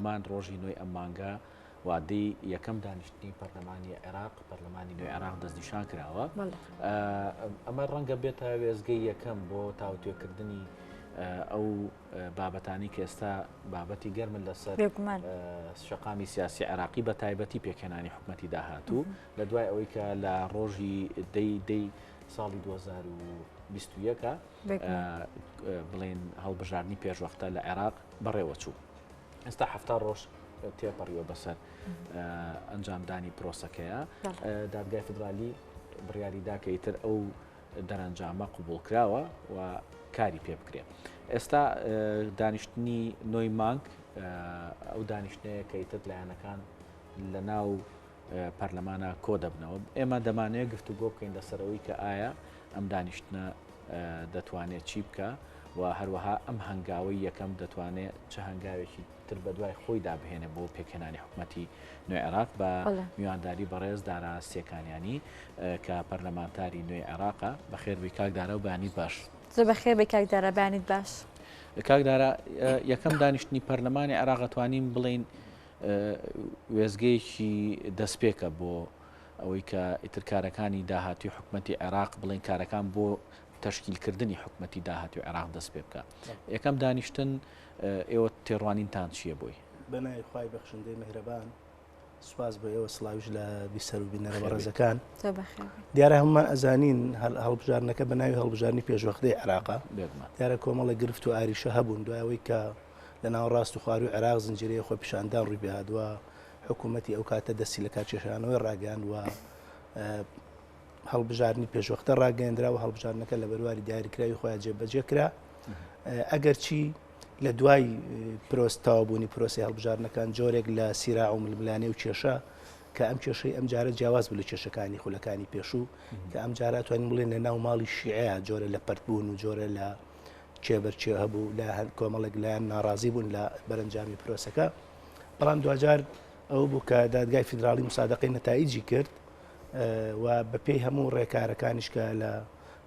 بێگومان ڕۆژی نوێی ئەم مانگە وادەی یەکەم دانیشتنی پەرلەمانی عێراق پەرلەمانی نوێی عێراق دەستنیشان کراوە. ئەمە ڕەنگە بێتە وێزگەی یەکەم بۆ تاوتوێکردنی ئەو بابەتانی کە ئێستا بابەتی گەرمن لەسەر شەقامی سیاسی عێراقی بە تایبەتی پێکهێنانی حکوومەتی داهاتوو لە دوای ئەوەی کە لە ڕۆژی دەی ساڵی 2021 بڵێن هەڵبژاردننی پێشوەختە لە عێراق بەڕێوە چوو. ئێستا هەفتا ڕۆژ تێپەڕیوە بەسەر ئەنجامدانی پرۆسەکەیە. دادگای فدرالی بڕیاریدا کە ئیتر ئەو دەرەنجامە قوبوڵ کراوە و کاری پێ بکرێت. ئێستا دانیشتنی نۆی مانگ ئەو دانیشتەیە کە ئیتر لایەنەکان لە ناو پەرلەمانە کۆ دەبنەوە. ئێمە دەمانەیە گفتوگۆ بکەین لەسەرەوەی کە ئایا ئەم دانیشتنە دەتوانێت چی بکە و هەروەها ئەم هەنگاوی یەکەم دەتوانێت چه هەنگاوێکی تر بە دوای خۆی دابهێنێ بۆ پێکهێنانی حکوومەتی نوێی عێراق بە میوانداری بەڕێز دارا سێکانیانی کە پەرلەمانتاری نوێی عێراقە. بەخێربی کاکدارە و بەیانیت باش. بەخێر بێ کاکدارە، بەیانیت باش. کاکدارە یەکەم دانیشتنی پەرلەمانی عێراق دەتوانین بڵین وێزگەیەکی دەستپێکە بۆ ئەوەی کە ئیتر کارەکانی داهاتوی حکوومەتی عێراق بڵین کارەکان بۆ تەشکیلکردنی حکوومەتی داهاتوی عێراق دەست پێ بکە. یەکەم دانیشتن ئێوە تێڕوانینتان چییە بۆی؟ بەنای خوای بەخشندەی مهرەبان سوپاس بۆ ئێوە سڵاویش لە بیسەر و بینەرە بەڕێزەکان. دیارە هەمومان ئەزانین هەڵبژارنەکە بە ناوی هەڵبژارنی پێشوەختەی عێراقا. دیارە کۆمەڵە گرفت و ئاریشە هەبوون دوایەوەی کە لە ناو ڕاست و خواروی عێراق زنجیرەیە خۆ پیشاندان ڕووی بهاتووە حکوومەتی ئەو کاتە دەستی لە کارکێشانەوەی ڕاگەاندووە هەڵبژارنی پێشوەختە ڕاگەاندرا و هەڵبژارنەکە لە بەرواری دیاریکراوی خۆیان جێبەجێ کرا. ئەگەر چی لە دوای پرۆستاوبوونی پرۆسی هەڵبژارنەکان جۆرێک لە سیرا و ململانێ و کێشە کە ئەم کێشەی ئەم جارە جیاواز بوو لە کێشەکانی خولەکانی پێشوو کە ئەم جارە توانین بڵێن لە ناو ماڵی شیعەیە جۆرە لە پەرتبوون و جۆرە لە کێبەرچێ هەبوو لە کۆمەڵێک لایەن ناڕازی بوون لە بەرەنجامی پرۆسەکە. بەڵام دوجار ئەو بوو کە دادگای فیدراڵی مسادقەی نەتایجی کرد و بەپێی هەموو ڕێکارەکانیش کە لە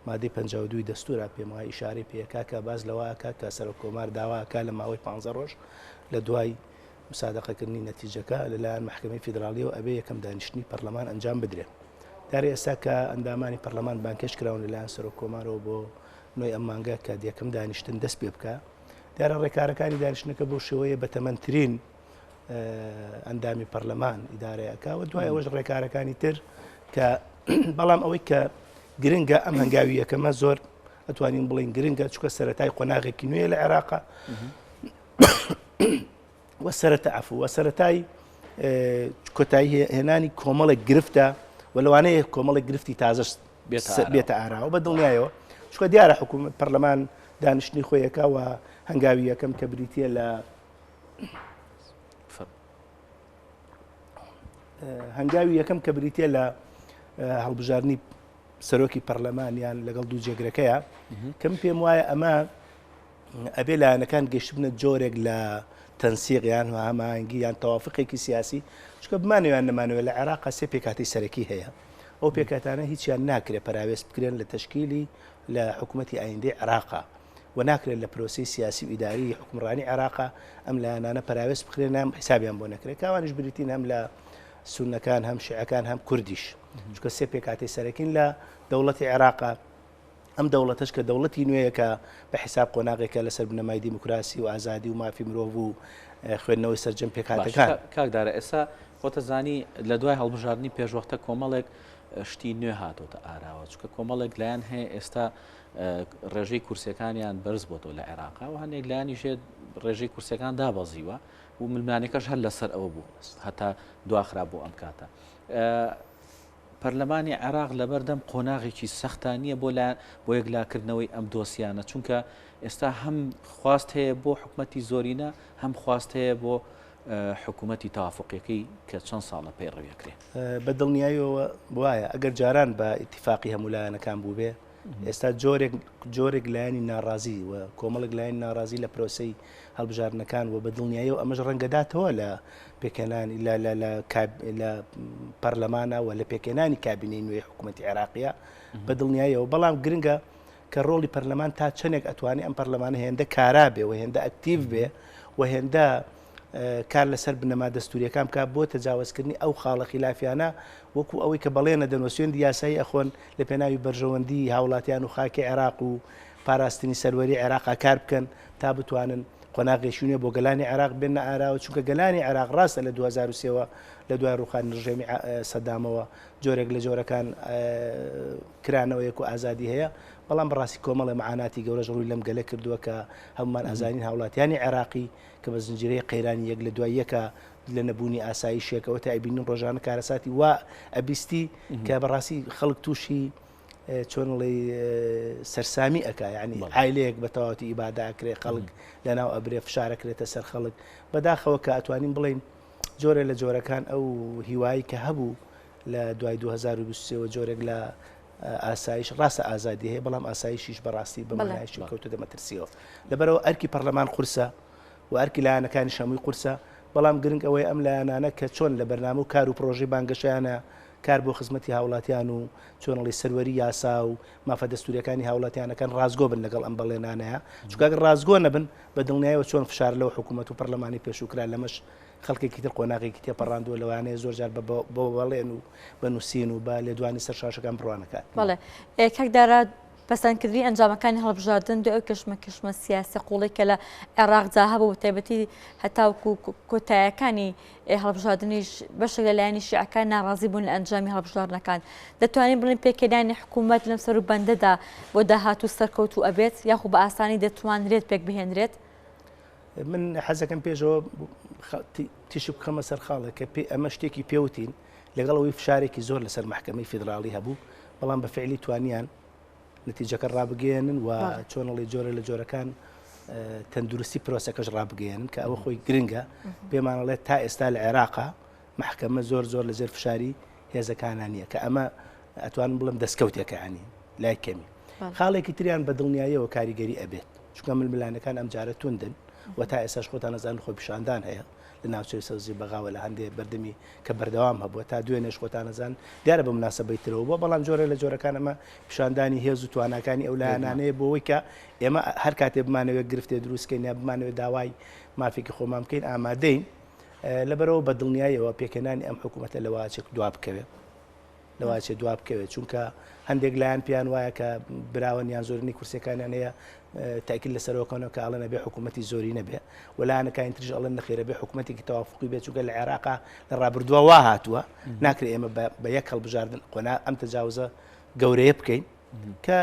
مادەی 52 دەستورا پێم وایە ئیشارەی پێکا کە باز لەوەکە کە سەرۆک کۆمار داواکە لە ماوەی 15 ڕۆژ لە دوای مسادقەکردنی نەتیجەکە لەلایەن محکمەی فیدراڵیەوە ئەبێ یەکەم دانیشتنی پەرلەمان ئەنجام بدرێت. دارێ ئێستا کە ئەندامانی پەرلەمان بانکێش کراون لەلایەن سەرۆک کۆمارەوە بۆ نوێی ئەم مانگە کە یەکەم دانیشتن دەست پێ بکە. دیارە ڕێکارەکانی دانیشتنەکە بۆ شێوەیە بەتەمەنترین ئەندامی پەرلەمان ئیدارەیەکە و دوای ئەوەش ڕێکارەکانی تر کە بەڵام ئەوەی کە گرنگە ئەم هەنگاوی یەکەمە زۆر ئەتوانین بڵین گرنگە چکە سەرەتای قۆناغێکی نوێ لە عێراقا وە سەرەتا عەفو وە سەرەتای کۆتایی هێنانی کۆمەڵێک گرفتە و لەوانەیە کۆمەڵێک گرفتی تازەش بێتە ئاراوە بە دڵنیایەوە چکە دیارە حکوومەت پەرلەمان دانیشتنی خۆیەکە و هەنگاوی یەکەم کە بریتە لە هەنگاوی یەکەم کە بریتە لە هەڵبژارنی سەرۆکی پەرلەمانیان لەگەڵ دوو جێگرەکەیە کەم پێم وایە ئەمە ئەبێ لایەنەکان گەشت بنە جۆرێک لە تەنسیقیان و هەماهەنگی یان تەوافقێکی سیاسی چکە بمانەوێیان نەمانەوێت لە عێراقا سێ پێکاتی سەرەکی هەیە. ئەو پێکاتانە هیچیان ناکرێت پەراوێست بکرێن لە تەشکیلی لە حکوومەتی ئایندەی عێراقا و ناکرێت لە پرۆسی سیاسی و ئیداری حکومڕانی عێراقا ئەم لایەنانە پەراوێست بکرێن نام حسابیان بۆ نەکرێت. کاوانش بریتین هەم لە سونەکان هەم شیعەکان هەم کوردیش چکە سێ پێکاتی سەرەکین لە دەوڵەتی عێراقا. ئەم دەوڵەتەش کە دەوڵەتی نوێیەکە بە حیساب قۆناغێکە لەسەر بنەمای دیموکراسی و ئازادی و مافی مرۆڤ و خوێندنەوەی سەرجەم پێکاتەکان. کاکدارە ئێستا خۆتە زانی لە دوای هەڵبژاردننی پێشوەختە کۆمەڵێک شتی نوێ هاتۆتە ئاراوە چکە کۆمەڵێک لایەن هەیە ئێستا ڕێژەی کورسەکانیان بەرز بۆتەوە لە عێراقا و هەندێک لایانی ژێت ڕێژەی کورسەکان دابەزیوە و ملمانەکەش هەر لەسەر ئەوە بوو هەتا دواخرا بۆ ئەم کاتە. پەرلەمانی عێراق لەبەردەم قۆناغێکی سەختانیە بۆ یەکلاکردنەوەی ئەم دۆسیانە چونکە ئێستا هەم خواست هەیە بۆ حکوومەتی زۆرینە هەم خواست هەیە بۆ حکوومەتی تاوافقیەکەی کە چەند ساڵە پێی ڕێویەکرێت. بە دڵنیاییەوە وایە ئەگەر جاران بە ئیتیفاقی هەموو لایەنەکان بوو بێ ئێستا جۆرێک لایەنی ناڕازی و کۆمەڵێک لایەن ناڕازی لە پرۆسەی هەڵبژارنەکان و بە دڵنیاییەوە ئەمەش ڕەنگەداتەوە لە پێکێنانی لە پەرلەمانە و لە پێکێنانی کابینەی نوێی حکوومەتی عێراقیە بە دڵنیاییەوە. بەڵام گرنگە کە ڕۆڵی پەرلەمان تا چەندێک ئەتوانێت ئەم پەرلەمانە هێندە کارا بێ و هێندە ئەکتیڤ بێ و هێندە کار لەسەر بنەما دەستوریەکان بکات بۆ تەجاوزکردنی ئەو خاڵە خلافیانە وەکو ئەوەی کە بەڵێنە دەنووسێندی یاسایی ئەخۆن لە پێناوی بەرژەوەندی هاوڵاتیان و خاکی عێراق و پاراستنی سەروەری عێراق کار بکەن تا بتوانن قۆناغێشونێ بۆ گەلانی عێراق بێنە ئاراوە چونکە گەلانی عێراق ڕاستە لە 2023ەوە لە دوای ڕوخانی ڕژێمی سەدامەوە جۆرێک لە جۆرەکان کرانەوەیەک و ئازادی هەیە بەڵام بەڕاستی کۆمەڵی معاناتی گەورەش ڕووی لەم گەلە کردووە کە هەمومان ئازانین هاوڵاتیانی عێراقی کە بە زنجیرەی قەیرانی یەک لە دوای یەکە لە نەبوونی ئاسایشێکەوە تا ئەبینین ڕۆژانە کارەساتی وا ئەبیستی کە بەڕاستی خەڵک تووشی چۆنڵی سەرسامی ئەکا یعنی عیلەیەک بە تەواوەتی ئیباداکرێ خەڵک لەناو ئەبرێ فشارەکرێتە سەر خەڵک بەداخەوە کە ئەتوانین بڵین جۆرە لە جۆرەکان ئەو هیوایی کە هەبوو لە دوای 2023 جۆرێک لە ئاسایش ڕاستە ئازادی هەیە بەڵام ئاسایشیش بەڕاستی بەمانایشی کەوتە دەمەترسیەوە لەبەرەوە ئەرکی پەرلەمان قورسە و ئەرکی لایەنەکانی شەمووی قورسە بەڵام گرنگ ئەوەی ئەم لایەنانە کە چۆن لە بەرنامە و کار و پرۆژەی بانگەشیانە کار بۆ خزمەتی هاوڵاتیان و چۆنڵی سەروەری یاسا و مافە دەستوریەکانی هاوڵاتیانەکان ڕازگۆ بن لەگەڵ ئەم بەڵێنانەیە چونکەگە ڕازگۆ نەبن بە دڵنیایەوە چۆن فشار لەوە حکوومەت و پەرلەمانی پێشوکرا لەمەش خەڵکێکی تر قۆناغێکی تێپەڕاندووە لەوانەیە زۆر جار بۆ بەڵێن و بەنووسین و بە لێدوانی سەر شاشەکان بڕوانەکات بەڵێ کاکدارا پەسەندکردنی ئەنجامەکانی هەڵبژاردن دو ئەو کەشمە سیاسی قوڵی کە لە عێراق جا هەبوو تایبەتی هەتاوکو کۆتاییەکانی هەڵبژاردننیش بەشێک لەلایەنی شیعەکان ناڕازی بوون لە ئەنجامی هەڵبژاردنەکان دەتوانین بڵین پێکێدانی حکوومەت لەم سەر و بەندەدا بۆ داهاتوو سەرکەوتو ئەبێت یاخو بە ئاسانی دەتوانرێت پێک بهێنرێت من حەزەکەم پێشەوە تیش بخەمە سەر خاڵە کە ئەمە شتێکی پێوتین لەگەڵەوەی فشارێکی زۆر لەسەر محکەمەی فیدراڵی هەبوو بەڵام بە فعلی توانیان نتیجەکە ڕابگەێنن و چۆنڵی جۆرە لە جۆرەکان تەندروستی پرۆسەکەش ڕابگەێنن کە ئەوە خۆی گرنگە پێمانەڵێت تا ئێستا لە عێراقا محکەمە زۆر لە زێر فشاری هێزەکانانیە کە ئەمە ئەتوانم بڵم دەستکەوتێکەکانی لای کەمی خاڵێکی تریان بە دڵنیاییەوە کاریگەری ئەبێت چونکە ململانەکان ئەم جارە توندن و تا ئێساش خۆتان نەزان خۆی پیشاندان هەیە لە ناوچەی سەوزی بەغاوە لە هەندێک بەردەمی کە بەردەوام هەبووە تا دوێنێش خۆتان نەزان دیارە بە مناسبەی ترەوە بۆ بەڵام جۆرە لە جۆرەکان ئەمە پیشاندانی هێز و تواناکانی ئەو لایەنانەیە بۆەوەی کە ئێمە هەر کاتێ بمانەوێت گرفتێ دروستکەین یا بمانەوێت داوای مافێکی خۆمان بکەین ئامادەین لەبەرەوە بە دڵنیاییەوە پێکەنانی ئەم حکوومەتە لە واچێک دوا بکەوێت لەواچێ دوا بکەوێت چونکە هەندێک لایەن پیان وایە کە براون یان زۆرنی کورسەکانیان هەیە تاکیل لەسەرەوەکەنەوە کە ئەڵە نەبێ حکوومەتی زۆری نەبێ وەلایەنەکانی تریش ئەڵەن نەخێرە بێ حکوومەتێکی تەوافقی بێت چونکە لە عێراقا لە ڕابردووە وا هاتووە ناکرێت ئێمە بە یەک هەڵبژاردن قۆنا ئەم تەجاوزە گەورەیە بکەین کە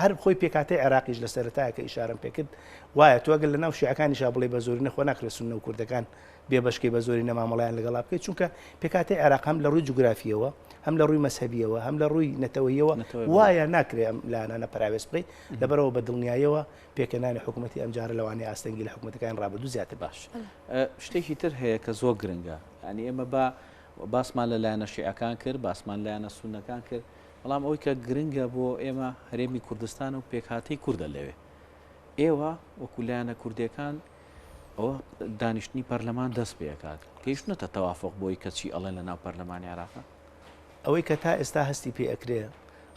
هەر خۆی پێکاتەی عێراقیش لە سەرەتایە کە ئیشارەم پێکرد وایە توەگەل لە ناو شیعەکانیشا بڵێ بە زۆری نەخۆ ناکرێت سونە و کوردەکان بێ بەشکەی بە زۆری نەمامەڵیان لەگەڵا بکەیت چونکە پێکاتەی عێراق هەم لە ڕووی جوگرافیەوە هەم لە ڕووی مەسەبیەوە هەم لە ڕووی نەتەوەیەوە وایە ناکرێت ئەم لایەنانە پراوێز بکەیت لەبەرەوە بە دڵنیاییەوە پێکەنانی حکوومەتی ئەم جارە لەوانەیە ئاستەنگی لە حکوومەتەکان ڕابردوو زیاتر باش شتێکی تر هەیە کە زۆر گرنگە ینی ئێمە بە باسمان لە لایەنە شیعەکان کرد باسمان لایەنە سونەکان کرد بەڵام ئەوەی کە گرنگە بۆ ئێمە هەرێمی کوردستان و پێکهاتەی کووردە لەوێ ئێوە وەکو لایەنە کوردیەکان ئەوە دانیشتنی پەرلەمان دەست پێکات پێشنەتە تەوافق بۆی کەچی ئەڵێن لە ناو پەرلەمانی عێراقا ئەوەی کە تا ئێستا هەستی پێ ئەکرێ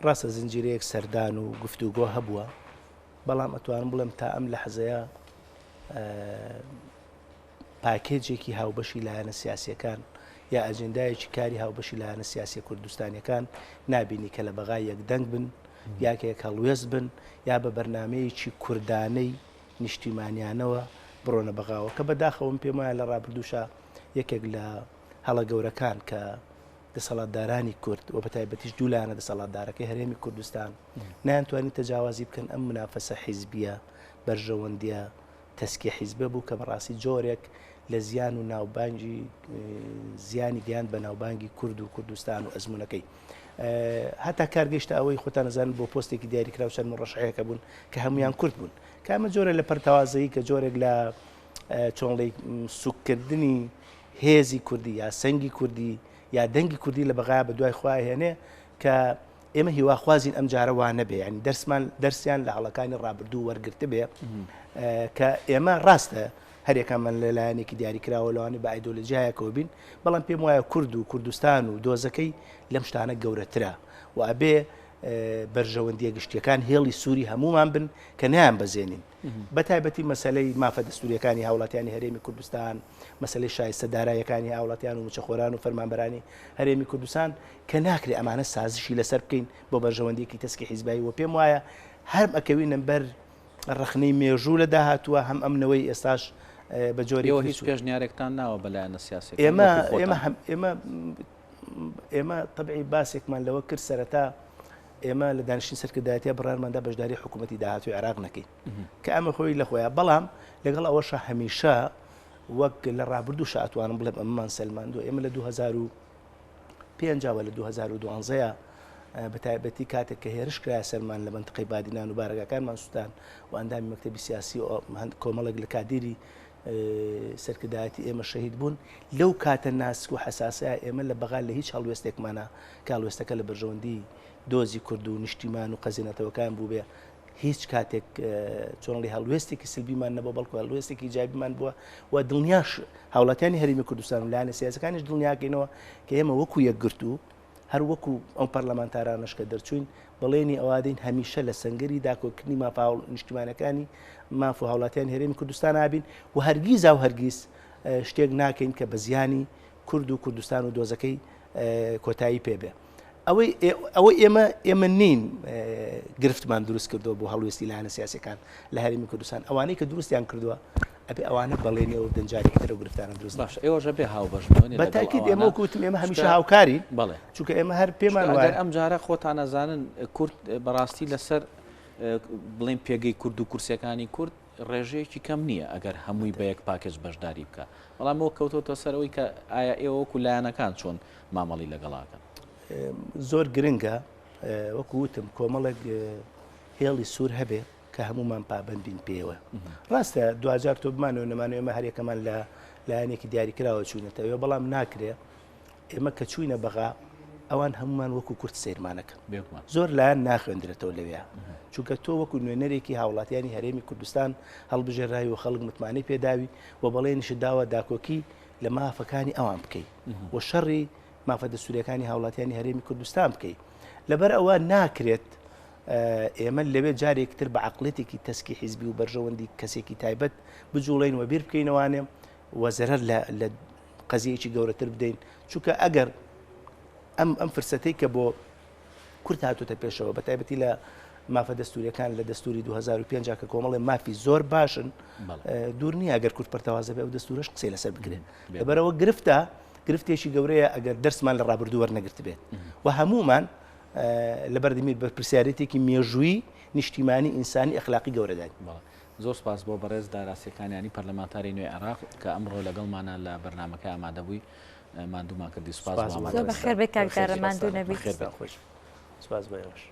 ڕاستە زنجیرەیەک سەردان و گفتوگۆ هەبووە بەڵام ئەتوانم بڵێم تا ئەم لە حەزەیە پاکێجێکی هاوبەشی لایەنە سیاسیەکان یا ئەجندایەکی کاری هاوبەشی لایەنە سیاسی کوردستانیەکان نابینی کە لە بەغای یەکدەنگ بن یاکێک هەڵوێز بن یا بە بەرنمەیەکی کوردانەی نیشتیمانیانەوە بڕۆنە بەغاوە کە بەداخەوەم پێم وایە لە ڕابردووشە یەکێک لە هەڵە گەورەکان کە دەسەڵاتدارانی کورد و بە تایبەتیش دوولانە دەسەڵاتدارەکەی هەرێمی کوردستان نایانتوانی تەجاوازی بکەن ئەم منافەسە حیزبیە بەرژەوەندیە تەسکی حیزبە بوو کە بەڕاستی جۆرێک لە زیان و ناوبانگی زیانی گیان بە ناوبانگی کورد و کوردستان و ئەزمونونەکەی هەتا کارگەشتە ئەوەی خۆتان نەزانن بۆ پۆستێکی دیاریکراو چەند ڕەشەیەکە بوون کە هەمویان کورد بوون کامە جۆرە لە پەرتەوازایی کە جۆرێک لە چۆنڵی سوککردنی هێزی کوردی یا سەنگی کوردی یا دەنگی کوردی لە بەغا بە دوای خوای هێنێ کە ئێمە هیواخوازین ئەم جارە وان نەبێ ینی دەرسیان لە هەڵەکانی ڕابردوو وەرگرتە بێ کە ئێمە ڕاستە هەرێکەمان لەلایەنێکی دیاریکراوە لەوانی بە ئایدۆلۆژیایەکەوە بین بەڵام پێم وایە کورد و کوردستان و دۆزەکەی لەم شتانە گەورەترە و ئەبێ بەرژەوەندیە گشتیەکان هێڵی سووری هەمومان بن کە نیان بەزێنین بە تایبەتی مەسلەی مافە دەستوریەکانی هاوڵاتیانی هەرێمی کوردستان مەسلەی شایستە دارایەکانی هاوڵاتیان و مچەخۆران و فەرمانبەرانی هەرێمی کوردستان کە ناکرێ ئەمانە سازشی لەسەر بکەین بۆ بەرژەوەندیەکی تەسکی حیزبایی و پێم وایە هەر ئەکەوینە بەر ڕخنەی مێژوو لە داهاتووە هەم ئەمنەوەی ئێستاش بە جۆری هیچ پێشنیارێکتان ناوە بەلایەنە سیاسی ئێمە طبعی باسێکمان لەوە کرد سەرەتا ئێمە لە دانیشتنی سەرکردایەتیە بڕارماندا بەشداری حکوومەتی داهاتوی عێراق نەکەین کە ئەمە خۆی لە خۆیان بەڵام لەگەڵ ئەوەش هەمیشە وەک لە ڕابردوو شاتوانم بڵێم ئەمەمان سەلماندووە ئێمە لە 2005 لە 2012 بە تایبەتی کاتێک کە هێرش کرا سەرمان لە منتقەی بادینان و بارگاکانمان سووتان و ئەندامی مەکتەبی سیاسی و کۆمەڵێک لە کادیری سەرکردایەتی ئێمە شەهید بوون لەو کاتە ناسک و حساسەیە ئێمە لە بەغا لە هیچ هەڵوێستێکمانە کە هەڵوێستەکە لە بەرژەوەندی دۆزی کورد و نیشتیمان و قەزینەتەوەکان بوو بێ هیچ کاتێک چۆنڵی هەڵوێستێکی سلبیمان نەبوو بەڵکو هەڵوێستێکی جایبیمان بووە و دڵنیاش هاوڵاتیانی هەرێمی کوردستان و لایەنە سیاسەکانیش دڵنیاکەینەوە کە ئێمە وەکو یەکگرت و هەر وەکو ئەو پەرلەمانتارانش کە دەرچوین بەڵێنی ئەوادەین هەمیشە لە سەنگەری داکۆکردنی مافا نیشتیمانەکانی ماف و هاوڵاتیان هەرێمی کوردستان ئابین و هەرگیز و هەرگیز شتێک ناکەین کە بە زیانی کورد و کوردستان و دۆزەکەی کۆتایی پێبێ ئەوەی ئێمە نین گرفتمان دروست کردەوە بۆ هەڵوێستی لایەنە سیاسەکان لە هەرێمی کوردستان ئەوانەی کە دروستیان کردووە ئەبێ ئەوانە بەڵێنەوە دەنجاری ترە و گرفتانە دروست باش ئێوەژە بێ هاوبەشەوە بە تاکید ئێمە وەکوتم ئێمە هەمیشە هاوکاری بەڵێ چونکە ئێمە هەر پێمان وایە ئەم جارە خۆتان نەزانن کورد بەڕاستی لەسەر بڵێن پێگەی کورد و کورسەکانی کورد ڕێژەیەکی کەم نییە ئەگەر هەمووی بە یەک پاکێج بەشداری بکە بەڵام ئەوە کەوتۆتە سەرەوەی کە ئایا ئێوە وەکو لایەنەکان چۆن مامەڵی لەگەڵاکەن زۆر گرنگە وەکو وتم کۆمەڵێک هێڵی سوور هەبێ کە هەمومان پابندین پێوە ڕاستە 2000 تۆ بمانەوە نەمانەوە ئێمە هەرێکەمان لە لایەنێکی دیاریکراوە چوونەتەوە بەڵام ناکرێ ئێمە کە چوینە بەغا ئەوان هەمومان وەکو کورد سیرمانەکەن زۆر لایەن ناخوێندرێتەوە لەوێ چونکە تۆ وەکو نوێنەرێکی هاوڵاتیانی هەرێمی کوردستان هەڵبژێڕایی و خەڵک متمانەی پێداوی و بەڵێنیش داوە داکۆکی لە مافەکانی ئەوان بکەیت و شەڕی مافە دەستوریەکانی هاوڵاتیانی هەرێمی کوردستان بکەیت لەبەر ئەوە ناکرێت ئێمە لەوێ جارێکتر بە عقلێتێکی تەسکی حیزبی و بەرژەوەندی کەسێکی تایبەت بجوڵین و بیر بکەینەوانێ وەزەرەر لە قەزیەکی گەورەتر بدەین چونکە ئەگەر ئەم فرسەتەی کە بۆ کورد هاتوتە پێشەوە بە تایبەتی لە مافە دەستوریەکان لە دەستوری 2005 کە کۆمەڵێ مافی زۆر باشن دوور نییە ئەگەر کورد پەرتەوازە بێ و دەستورش قسەی لەسەر بکرێن لەبەرەوە گرفتێکی گەورەیە ئەگەر دەرسمان لە ڕابردوو وەرنەگرت بێت و هەمومان لە بەردەمیر بە پرسیارەتێکی مێژووی نیشتیمانی ئینسانی ئەخلاقی گەورەدان زۆر سپاس بۆ بەڕێز داراسیەکانیانی پەرلەمانتاری نوێی عێراق کە ئەمڕۆ لەگەڵمانە لە بەرنامەکە ئامادەبووی ماندوومان کردی سپاس زۆر بەخێر بێ کاکدارە ماندوو نەبی سپاس بەێوەش